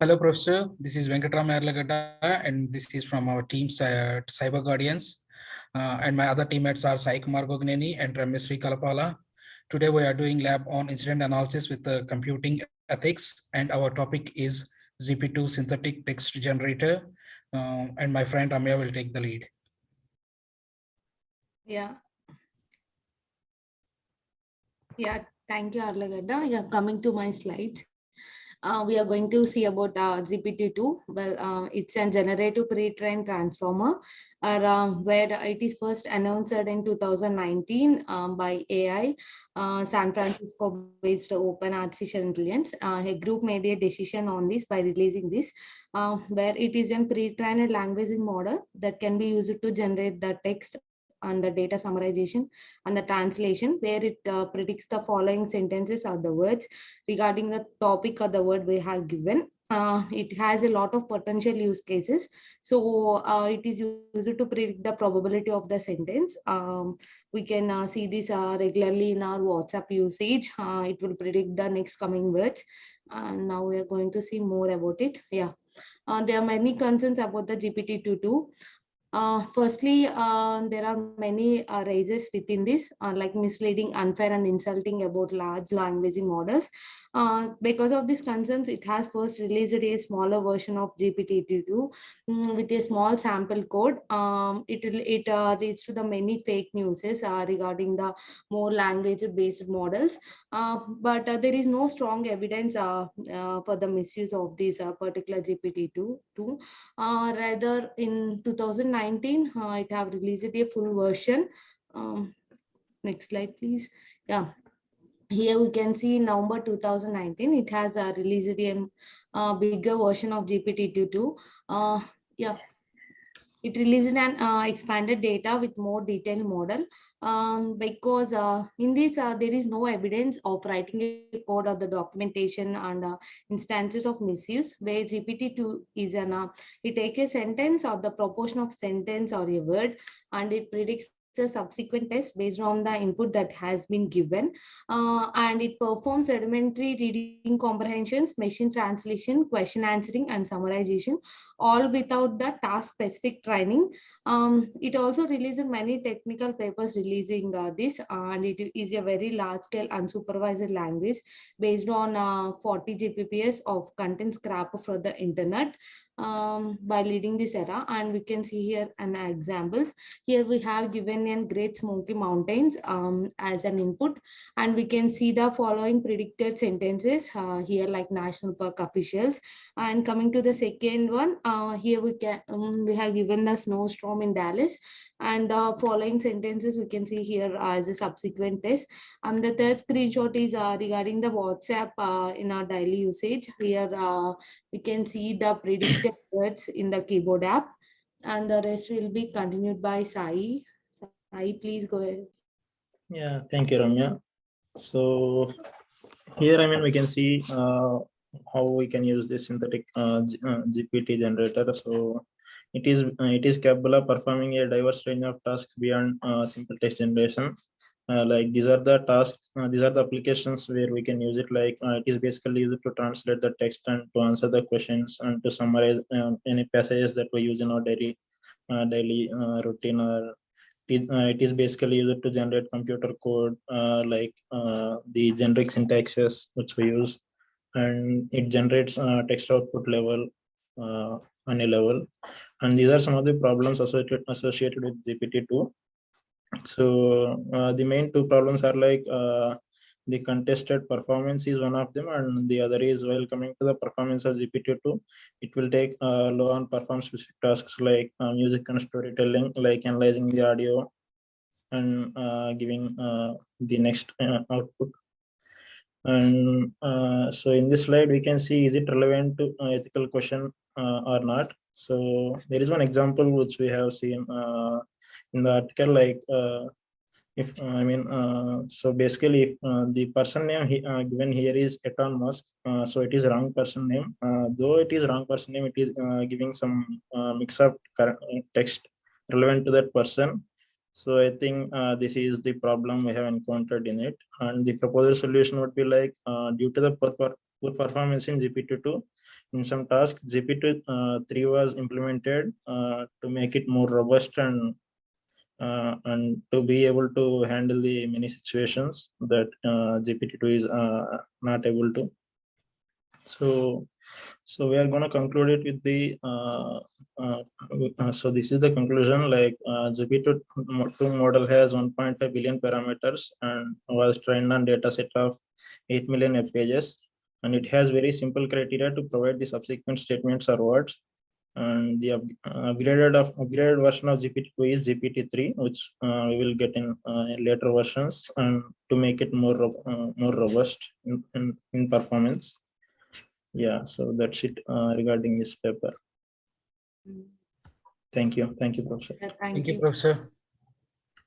Hello, Professor. This is Venkatram Yarlagada, and this is from our team, Cyber-Guardians. And my other teammates are Sai Kumar Gogneni and Ramesri Kalapala. Today, we are doing lab on incident analysis with computing ethics, and our topic is ZP2 synthetic text generator. And my friend Ramya will take the lead. Yeah, thank you, Arlagada. Yeah, coming to my slides. We are going to see about GPT-2. Well, it's a generative pre-trained transformer where it is first announced in 2019 by AI, San Francisco-based Open Artificial Intelligence. A group made a decision on this by releasing this, where it is a pre-trained languaging model that can be used to generate the text and the data summarization and the translation, where it predicts the following sentences or the words regarding the topic or the word we have given. It has a lot of potential use cases. So it is used to predict the probability of the sentence. We can see this regularly in our WhatsApp usage. It will predict the next coming words. And now we are going to see more about it. Yeah. There are many concerns about the GPT-2. Firstly, there are many raises within this, like misleading, unfair, and insulting about large language models. Because of these concerns, it has first released a smaller version of GPT-2 with a small sample code. It leads to the many fake news regarding the more language-based models. But there is no strong evidence for the misuse of this particular GPT-2. Rather, in 2019, it have released a full version. Next slide, please. Yeah. Here we can see in November 2019, it has released a bigger version of GPT-2. Yeah. It released an expanded data with more detailed model because in this there is no evidence of writing a code or the documentation and instances of misuse, where GPT-2 is it takes a sentence or the proportion of sentence or a word, and it predicts a subsequent test based on the input that has been given, and it performs rudimentary reading comprehensions, machine translation, question answering, and summarization, all without the task specific training. It also released many technical papers releasing this, and it is a very large scale unsupervised language based on 40 Gbps of content scrap for the internet by leading this era. And we can see here an examples. Here we have given in Great Smoky Mountains as an input, and we can see the following predicted sentences here, like national park officials. And coming to the second one, here we have given the snowstorm in Dallas, and following sentences we can see here as a subsequent test. And the third screenshot is regarding the WhatsApp in our daily usage. Here we can see the predicted words in the keyboard app, and the rest will be continued by Sai. Sai, please go ahead. Yeah, thank you, Ramya. So here, we can see how we can use this synthetic GPT generator. So it is capable of performing a diverse range of tasks beyond simple text generation. Like these are the tasks, these are the applications where we can use it. Like it is basically used to translate the text and to answer the questions and to summarize any passages that we use in our daily routine. Or it is basically used to generate computer code, like the generic syntaxes which we use, and it generates text output level on a level. And these are some of the problems associated with GPT-2. So the main two problems are like the contested performance is one of them, and the other is, while coming to the performance of GPT-2, it will take low on perform specific tasks like music and storytelling, like analyzing the audio and giving the next output. And so in this slide we can see, is it relevant to ethical question or not? So there is one example which we have seen in the article, like if so basically if the person name given here is Elon Musk, so it is wrong person name. Though it is wrong person name, it is giving some mix up text relevant to that person. So I think this is the problem we have encountered in it, and the proposed solution would be like due to the poor performance in GPT-2. In some tasks, GPT-3 was implemented to make it more robust and to be able to handle the many situations that GPT-2 is not able to. So we are going to conclude it with the so this is the conclusion. Like GPT-2 model has 1.5 billion parameters and was trained on data set of 8 million web pages, and it has very simple criteria to provide the subsequent statements or words. And the upgraded version of GPT-2 is GPT-3, which we will get in later versions, and to make it more robust in performance. Yeah, so that's it regarding this paper. Thank you, Professor. Yeah, Thank you, Professor.